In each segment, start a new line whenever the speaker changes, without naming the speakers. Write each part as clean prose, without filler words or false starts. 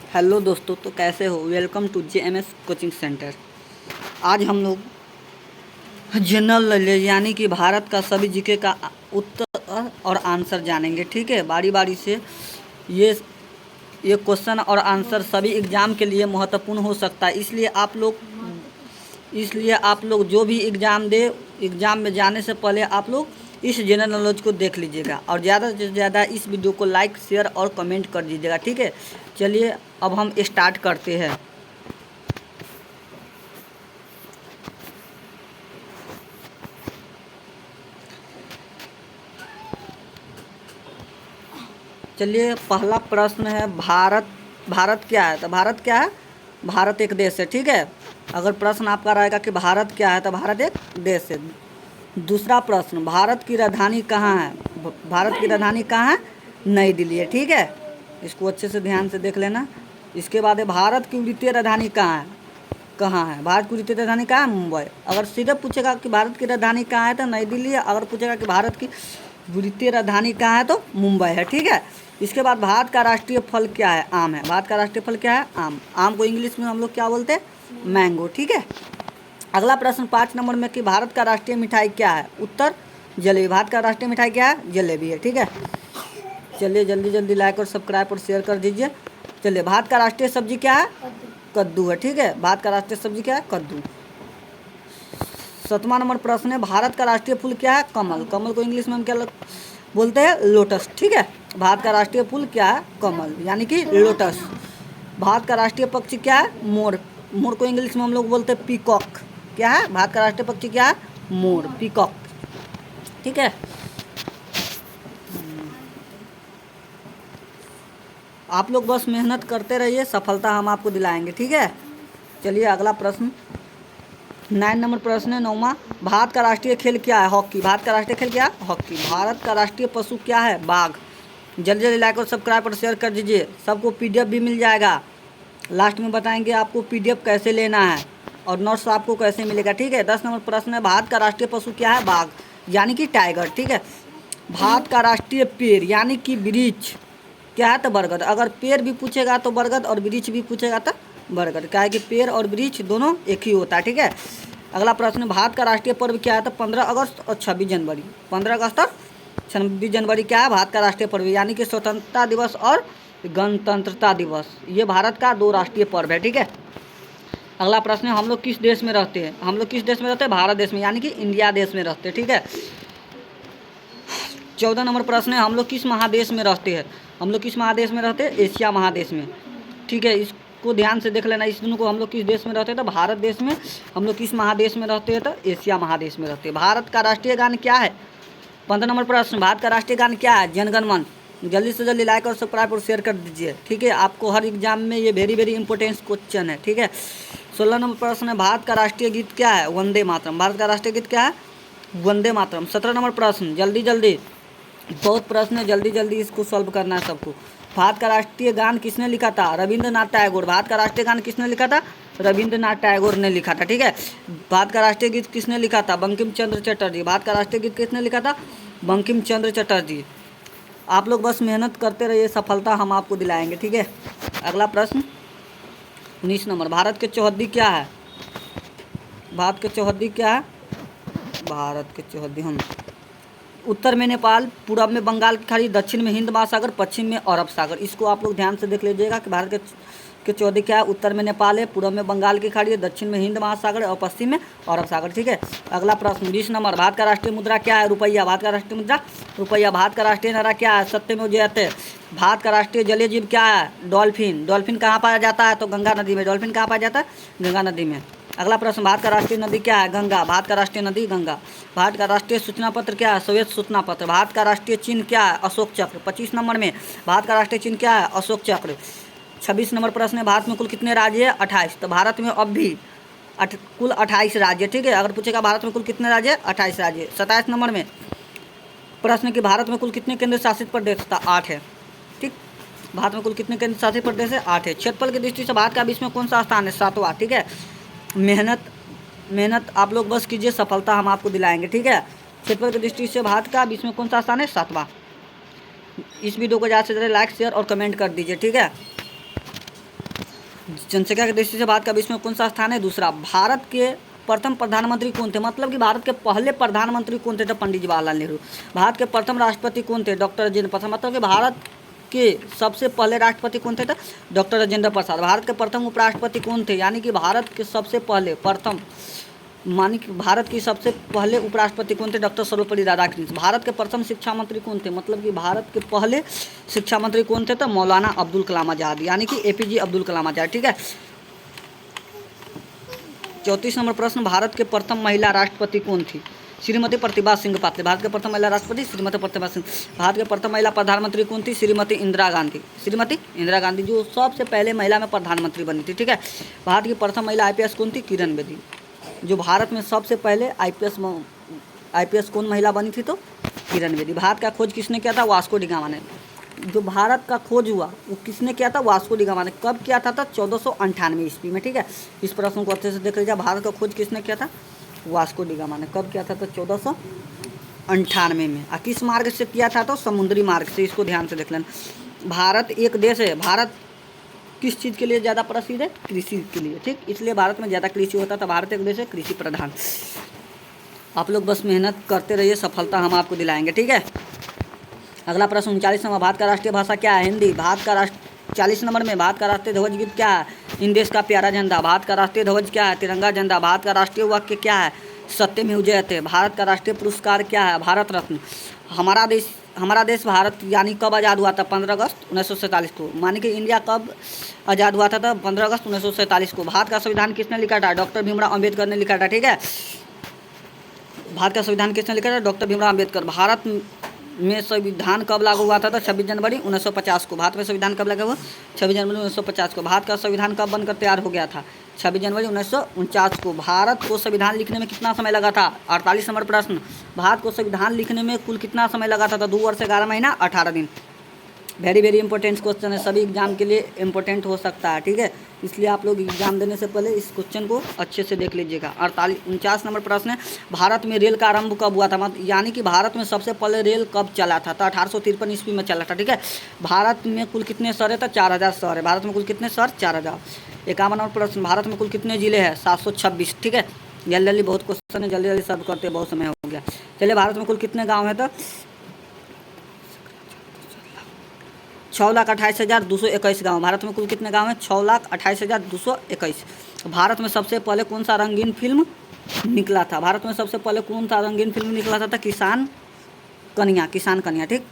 Hello दोस्तों, तो कैसे हो। Welcome to JMS coaching centre. आज हम लोग जनरल नॉलेज यानी कि भारत का सभी जीके का उत्तर और आंसर जानेंगे। ठीक है, बारी बारी से। ये ये क्वेश्चन और आंसर सभी एग्ज़ाम के लिए महत्वपूर्ण हो सकता है, इसलिए आप लोग जो भी एग्ज़ाम दे, एग्ज़ाम में जाने से पहले आप लोग इस जनरल नॉलेज को देख लीजिएगा और ज़्यादा से ज़्यादा इस वीडियो को लाइक, शेयर और कमेंट कर दीजिएगा। ठीक है, चलिए अब हम स्टार्ट करते हैं। चलिए, पहला प्रश्न है भारत। भारत क्या है? तो भारत क्या है? भारत एक देश है। ठीक है, अगर प्रश्न आपका रहेगा कि भारत क्या है, तो भारत एक देश है। दूसरा प्रश्न, भारत की राजधानी कहाँ है? भारत की राजधानी कहाँ है? नई दिल्ली है। ठीक है, इसको अच्छे से ध्यान से देख लेना। इसके बाद है, भारत की वित्तीय राजधानी कहाँ है? कहाँ है भारत की वित्तीय राजधानी? कहाँ है? मुंबई। अगर सीधे पूछेगा कि भारत की राजधानी कहाँ है, तो नई दिल्ली है। अगर पूछेगा कि भारत की वित्तीय राजधानी कहाँ है, तो मुंबई है। ठीक है, इसके बाद भारत का राष्ट्रीय फल क्या है? आम है। भारत का राष्ट्रीय फल क्या है? आम। आम को इंग्लिश में हम लोग क्या बोलते हैं? मैंगो। ठीक है, अगला प्रश्न 5 नंबर में कि भारत का राष्ट्रीय मिठाई क्या है? उत्तर जलेबी। भारत का राष्ट्रीय मिठाई क्या है? जलेबी है। ठीक है, चलिए जल्दी जल्दी लाइक और सब्सक्राइब और शेयर कर दीजिए। चलिए, भारत का राष्ट्रीय सब्जी क्या है? कद्दू है। ठीक है, भारत का राष्ट्रीय सब्जी क्या है? कद्दू। 7वां नंबर प्रश्न है, भारत का राष्ट्रीय फूल क्या है? कमल। कमल को इंग्लिश में हम क्या बोलते हैं? लोटस। ठीक है, भारत का राष्ट्रीय फूल क्या है? कमल यानी कि लोटस। भारत का राष्ट्रीय पक्षी क्या है? मोर। मोर को इंग्लिश में हम लोग बोलते हैं पीकॉक। क्या है? भारत का राष्ट्रीय पक्षी क्या है? मोर, पीकॉक। ठीक है, आप लोग बस मेहनत करते रहिए, सफलता हम आपको दिलाएंगे। ठीक है, चलिए अगला प्रश्न 9 नंबर प्रश्न है, 9वां। भारत का राष्ट्रीय खेल क्या है? हॉकी। भारत का राष्ट्रीय खेल क्या है? हॉकी। भारत का राष्ट्रीय पशु क्या है? बाघ। जल्दी जल्दी लाइक और सब्सक्राइब और शेयर कर दीजिए। सबको PDF भी मिल जाएगा। लास्ट में बताएंगे आपको PDF कैसे लेना है और नोट्स आपको कैसे मिलेगा। ठीक है, 10 नंबर प्रश्न है, भारत का राष्ट्रीय पशु क्या है? बाघ यानी कि टाइगर। ठीक है, भारत का राष्ट्रीय पेड़ यानी कि वृक्ष क्या है? तो बरगद। अगर पेड़ भी पूछेगा तो बरगद और वृक्ष भी पूछेगा तो बरगद। क्या है कि पेड़ और वृक्ष दोनों एक ही होता है। ठीक है, अगला प्रश्न, भारत का राष्ट्रीय पर्व क्या है? तो 15 अगस्त और 26 जनवरी। 15 अगस्त और 26 जनवरी क्या है? भारत का राष्ट्रीय पर्व यानी कि स्वतंत्रता दिवस और गणतंत्रता दिवस। ये भारत का 2 राष्ट्रीय पर्व है। ठीक है, अगला प्रश्न है, हम लोग किस देश में रहते हैं? हम लोग किस देश में रहते हैं? भारत देश में यानी कि इंडिया देश में रहते हैं। ठीक है, 14 नंबर प्रश्न है, हम लोग किस महादेश में रहते हैं? हम लोग किस महादेश में रहते हैं? एशिया महादेश में। ठीक है, इसको ध्यान से देख लेना। इस दोनों को हम लोग किस देश में रहते हैं? तो भारत देश में। हम लोग किस महादेश में रहते हैं? तो एशिया महादेश में रहते हैं। भारत का राष्ट्रीय गान क्या है? 15 नंबर प्रश्न, भारत का राष्ट्रीय गान क्या है? जनगण मन। जल्दी से जल्दी लाइक और सब्सक्राइब और शेयर कर दीजिए। ठीक है, आपको हर एग्जाम में ये वेरी वेरी इंपॉर्टेंट क्वेश्चन है। ठीक है, 16 नंबर प्रश्न है, भारत का राष्ट्रीय गीत क्या है? वंदे मातरम। भारत का राष्ट्रीय गीत क्या है? वंदे मातरम। 17 नंबर प्रश्न, जल्दी जल्दी, बहुत प्रश्न है, जल्दी जल्दी इसको सॉल्व करना है सबको। भारत का राष्ट्रीय गान किसने लिखा था? रविंद्रनाथ टैगोर। भारत का राष्ट्रीय गान किसने लिखा था? रविंद्रनाथ टैगोर ने लिखा था। ठीक है, भारत का राष्ट्रीय गीत किसने लिखा था? बंकिम चंद्र चटर्जी। भारत का राष्ट्रीय गीत किसने लिखा था? बंकिम चंद्र चटर्जी। आप लोग बस मेहनत करते रहिए, सफलता हम आपको दिलाएंगे। ठीक है, अगला प्रश्न 19 नंबर, भारत के चौहद्दी क्या है? भारत के चौहद्दी क्या है? भारत के चौहद्दी हम उत्तर में नेपाल, पूरब में बंगाल की खाड़ी, दक्षिण में हिंद महासागर, पश्चिम में अरब सागर। इसको आप लोग ध्यान से देख लीजिएगा कि भारत के चौहद्दी क्या है? उत्तर में नेपाल है, पूरब में बंगाल की खाड़ी है, दक्षिण में हिंद महासागर और पश्चिम में अरब सागर। ठीक है, अगला प्रश्न 20 नंबर, भारत का राष्ट्रीय मुद्रा क्या है? रुपया। भारत का राष्ट्रीय मुद्रा रुपया। भारत का राष्ट्रीय नारा क्या है? सत्यमेव जयते। भारत का राष्ट्रीय जलीय जीव क्या है? डॉल्फिन। डॉल्फिन कहाँ पाया जाता है? तो गंगा नदी में। डॉल्फिन कहाँ पाया जाता है? गंगा नदी में। अगला प्रश्न, भारत का राष्ट्रीय नदी क्या है? गंगा। भारत का राष्ट्रीय नदी गंगा। भारत का राष्ट्रीय सूचना पत्र क्या है? श्वेत सूचना पत्र। भारत का राष्ट्रीय चिन्ह क्या है? अशोक चक्र। 25 नंबर में भारत का राष्ट्रीय चिन्ह क्या है? अशोक चक्र। 26 नंबर प्रश्न है, भारत में कुल कितने राज्य है? 28। तो भारत में अब भी कुल 28 राज्य। ठीक है, अगर पूछेगा भारत में कुल कितने राज्य है? 28 राज्य। 27 नंबर में प्रश्न कि भारत में कुल कितने केंद्र शासित प्रदेश? था 8 है। ठीक, भारत में कुल कितने केंद्र शासित प्रदेश है? 8 है। क्षेत्रफल की दृष्टि से भारत का विश्व में कौन सा स्थान है? 7वां। ठीक है, मेहनत मेहनत आप लोग बस कीजिए, सफलता हम आपको दिलाएंगे। ठीक है, क्षेत्रफल की दृष्टि से भारत का विश्व में कौन सा स्थान है? 7वां। इस वीडियो को ज़्यादा से ज़्यादा लाइक, शेयर और कमेंट कर दीजिए। ठीक है, जनसंख्या की दृष्टि से भारत का विश्व में कौन सा स्थान है? दूसरा। भारत के प्रथम प्रधानमंत्री कौन थे? मतलब कि भारत के पहले प्रधानमंत्री कौन थे? तो पंडित जवाहरलाल नेहरू। भारत के प्रथम राष्ट्रपति कौन थे? डॉक्टर राजेंद्र प्रसाद। मतलब कि भारत के सबसे पहले राष्ट्रपति कौन थे? तो डॉक्टर राजेंद्र प्रसाद। भारत के प्रथम उपराष्ट्रपति कौन थे? यानी कि भारत के सबसे पहले प्रथम मानी कि भारत की सबसे पहले उपराष्ट्रपति कौन थे? डॉक्टर सर्वपल्ली राधाकृष्णन। भारत के प्रथम शिक्षा मंत्री कौन थे? मतलब कि भारत के पहले शिक्षा मंत्री कौन थे? तो मौलाना अब्दुल कलाम आज़ाद, यानी कि एपीजे अब्दुल कलाम आज़ाद। ठीक है। 34 नंबर प्रश्न, भारत के प्रथम महिला राष्ट्रपति कौन थी? श्रीमती प्रतिभा सिंह पाटिल। भारत के प्रथम महिला राष्ट्रपति श्रीमती प्रतिभा सिंह। भारत के प्रथम महिला प्रधानमंत्री कौन थी? श्रीमती इंदिरा गांधी। श्रीमती इंदिरा गांधी जो सबसे पहले महिला में प्रधानमंत्री बनी थी। ठीक है। भारत की प्रथम महिला आईपीएस कौन थी? किरण बेदी। जो भारत में सबसे पहले आईपीएस कौन महिला बनी थी? तो किरण बेदी। भारत का खोज किसने किया था? वास्को डी गामा ने। जो भारत का खोज हुआ वो किसने किया था? वास्को डी गामा ने। कब किया था? 1498 ईस्वी में। ठीक है। इस प्रश्न को अच्छे से देख लीजिए। भारत का खोज किसने किया था? वास्को डी गामा ने। कब किया था? तो 1498 में। और किस मार्ग से किया था? तो समुद्री मार्ग से। इसको ध्यान से देख लेना। भारत एक देश है। भारत किस चीज़ के लिए ज़्यादा प्रसिद्ध है? कृषि के लिए। ठीक, इसलिए भारत में ज़्यादा कृषि होता था। भारत एक देश है कृषि प्रधान। आप लोग बस मेहनत करते रहिए, सफलता हम आपको दिलाएंगे। ठीक है। अगला प्रश्न 39 नंबर, भारत का राष्ट्रीय भाषा क्या है? हिंदी। भारत का 40 नंबर में, भारत का राष्ट्रीय ध्वज गीत क्या है? इन देश का प्यारा झंडा। भारत का राष्ट्रीय ध्वज क्या है? तिरंगा झंडा। भारत का राष्ट्रीय वाक्य क्या है? सत्यमेव जयते। भारत का राष्ट्रीय पुरस्कार क्या है? भारत रत्न। हमारा देश भारत यानी कब आज़ाद हुआ था? 15 अगस्त 1947 को। मानी कि इंडिया कब आज़ाद हुआ था? 15 अगस्त 1947 को। भारत का संविधान किसने लिखा था? डॉक्टर भीमराव अम्बेडकर ने लिखा था। ठीक है। भारत का संविधान किसने लिखा था? डॉक्टर भीमराव अम्बेडकर। भारत में संविधान कब लागू हुआ था? 26 जनवरी 1950 को। भारत में संविधान कब लगा हुआ? 26 जनवरी 1950 को। भारत का संविधान कब बनकर तैयार हो गया था? 26 जनवरी 1949 को। भारत को संविधान लिखने में कितना समय लगा था? 48 नंबर प्रश्न, भारत को संविधान लिखने में कुल कितना समय लगा था? 2 वर्ष 11 महीना 18 दिन। वेरी वेरी इंपॉर्टेंट क्वेश्चन है, सभी एग्जाम के लिए इंपॉर्टेंट हो सकता है। ठीक है। इसलिए आप लोग एग्जाम देने से पहले इस क्वेश्चन को अच्छे से देख लीजिएगा। 49 नंबर प्रश्न है, भारत में रेल का आरंभ कब हुआ था? मतलब यानी कि भारत में सबसे पहले रेल कब चला था? तो 1853 ईस्वी में चला था। ठीक है। भारत में कुल कितने शहर है? तो 4000 शहर है। भारत में कुल कितने शहर? 4000। 51 नंबर प्रश्न, भारत में कुल कितने जिले हैं? 726। ठीक है। जल्दी जल्दी बहुत क्वेश्चन है, जल्दी जल्दी सब करते, बहुत समय हो गया। चलिए, भारत में कुल कितने गाँव हैं? तो 6,28,221 गाँव। भारत में कुल कितने गांव हैं? 6,28,221। भारत में सबसे पहले कौन सा रंगीन फिल्म निकला था? भारत में सबसे पहले कौन सा रंगीन फिल्म निकला था? किसान कन्या। किसान कन्या। ठीक।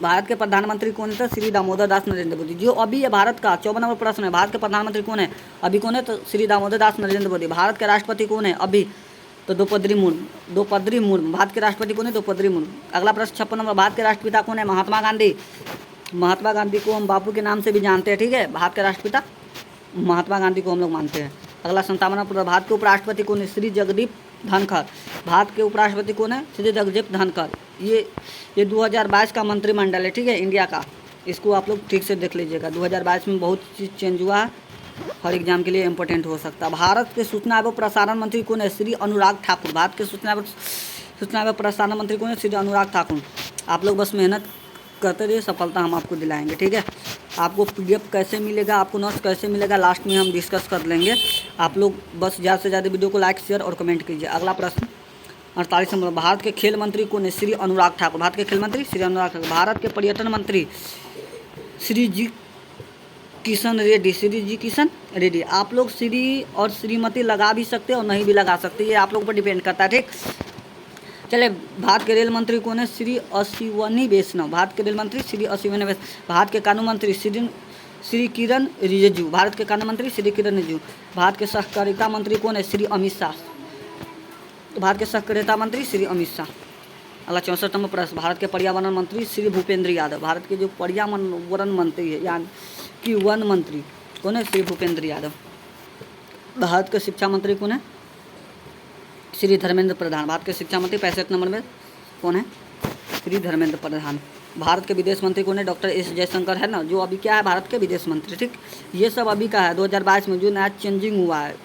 भारत के प्रधानमंत्री कौन है? श्री दामोदर दास नरेंद्र मोदी। जो अभी है भारत का 54 नंबर प्रश्न है, भारत के प्रधानमंत्री कौन है? अभी कौन है? तो श्री दामोदर दास नरेंद्र मोदी। भारत के राष्ट्रपति कौन है अभी? तो द्रौपदी मुर्मू। भारत के राष्ट्रपति कौन है? द्रौपदी मुर्मू। अगला प्रश्न 56 नंबर, भारत के राष्ट्रपिता कौन है? महात्मा गांधी। महात्मा गांधी को हम बापू के नाम से भी जानते हैं। ठीक है। भारत के राष्ट्रपिता महात्मा गांधी को हम लोग मानते हैं। अगला 57 नंबर, भारत के उपराष्ट्रपति कौन है? श्री जगदीप धनखड़। भारत के उपराष्ट्रपति कौन है? श्री जगदीप धनखड़। ये 2022 का मंत्रिमंडल है। ठीक है, इंडिया का। इसको आप लोग ठीक से देख लीजिएगा। 2022 में बहुत चीज़ चेंज हुआ है, हर एग्जाम के लिए इंपॉर्टेंट हो सकता है। भारत के सूचना एवं प्रसारण मंत्री कौन है? श्री अनुराग ठाकुर। भारत के सूचना एवं प्रसारण मंत्री कौन है? श्री अनुराग ठाकुर। आप लोग बस मेहनत करते रहिए, सफलता हम आपको दिलाएंगे। ठीक है। आपको पीडीएफ कैसे मिलेगा, आपको नोट्स कैसे मिलेगा, लास्ट में हम डिस्कस कर लेंगे। आप लोग बस ज़्यादा से ज़्यादा वीडियो को लाइक, शेयर और कमेंट कीजिए। अगला प्रश्न 48 नंबर, भारत के खेल मंत्री कौन है? श्री अनुराग ठाकुर। भारत के खेल मंत्री श्री अनुराग ठाकुर। भारत के पर्यटन मंत्री श्री जी किशन रेड्डी। श्री जी किशन रेड्डी। आप लोग श्री और श्रीमती लगा भी सकते हैं और नहीं भी लगा सकते, ये आप लोग पर डिपेंड करता है। ठीक। चले, भारत के रेल मंत्री कौन है? श्री अश्विनी वैष्णव। भारत के रेल मंत्री श्री अश्विनी वैष्णव। भारत के कानून मंत्री श्री किरण रिजिजू। भारत के कानून मंत्री श्री किरण रिजिजू। भारत के सहकारिता मंत्री कौन है? श्री अमित शाह। तो भारत के सहकारिता मंत्री श्री अमित शाह। अगला 64 नंबर प्रश्न, भारत के पर्यावरण मंत्री श्री भूपेंद्र यादव। भारत के जो पर्यावरण मंत्री है यानी कि वन मंत्री कौन है? श्री भूपेंद्र यादव। भारत के शिक्षा मंत्री कौन है? श्री धर्मेंद्र प्रधान। भारत के शिक्षा मंत्री 65 नंबर में कौन है? श्री धर्मेंद्र प्रधान। भारत के विदेश मंत्री कौन है? डॉक्टर एस जयशंकर है ना, जो अभी क्या है? भारत के विदेश मंत्री। ठीक। ये सब अभी का है 2022 में जो नया चेंजिंग हुआ है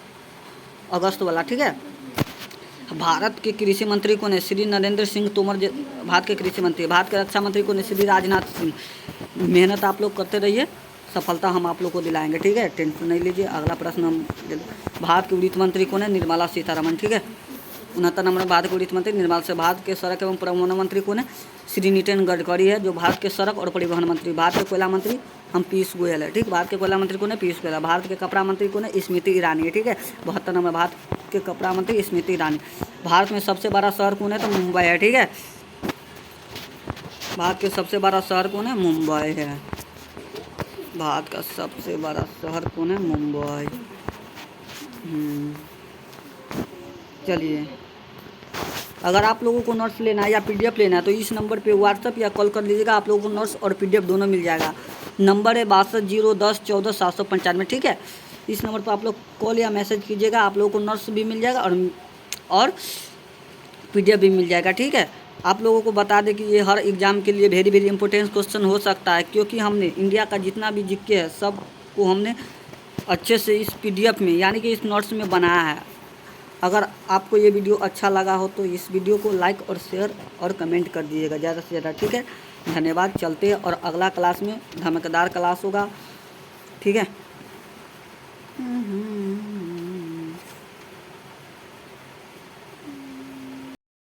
अगस्त वाला। ठीक है। भारत के कृषि मंत्री कौन है? श्री नरेंद्र सिंह तोमर। भारत के कृषि मंत्री। भारत के रक्षा मंत्री कौन है? श्री राजनाथ सिंह। मेहनत आप लोग करते रहिए, सफलता हम आप लोग को दिलाएंगे। ठीक है, टेंशन नहीं लीजिए। अगला प्रश्न हम भारत के वित्त मंत्री कौन है? निर्मला सीतारमण। ठीक है, 69 नंबर भारत के वित्त मंत्री निर्मला से। भारत के सड़क एवं परिवहन मंत्री कौन है? श्री नितिन गडकरी है, जो भारत के सड़क और परिवहन मंत्री। भारत के कोयला मंत्री हम पीयूष गोयल है। ठीक, भारत के कोयला मंत्री कौन है? पीयूष गोयल। भारत के कपड़ा मंत्री कौन है? स्मृति ईरानी है। ठीक है, 72 नंबर भारत के कपड़ा मंत्री स्मृति ईरानी। भारत में सबसे बड़ा शहर कौन है? तो मुंबई है। ठीक है, भारत के सबसे बड़ा शहर कौन है? मुंबई है। भारत का सबसे बड़ा शहर कौन है? मुंबई। चलिए, अगर आप लोगों को नोट्स लेना है या पीडीएफ लेना है तो इस नंबर पे व्हाट्सअप या कॉल कर लीजिएगा, आप लोगों को नोट्स और पीडीएफ दोनों मिल जाएगा। नंबर है 6201014795। ठीक है, इस नंबर पर आप लोग कॉल या मैसेज कीजिएगा, आप लोगों को नोट्स भी मिल जाएगा और पीडीएफ भी मिल जाएगा। ठीक है, आप लोगों को बता दें कि ये हर एग्ज़ाम के लिए वेरी वेरी इंपॉर्टेंट क्वेश्चन हो सकता है, क्योंकि हमने इंडिया का जितना भी जीके है सब को हमने अच्छे से इस पीडीएफ में यानी कि इस नोट्स में बनाया है। अगर आपको ये वीडियो अच्छा लगा हो तो इस वीडियो को लाइक और शेयर और कमेंट कर दीजिएगा ज़्यादा से ज़्यादा। ठीक है, धन्यवाद। चलते हैं और अगला क्लास में धमाकेदार क्लास होगा। ठीक है।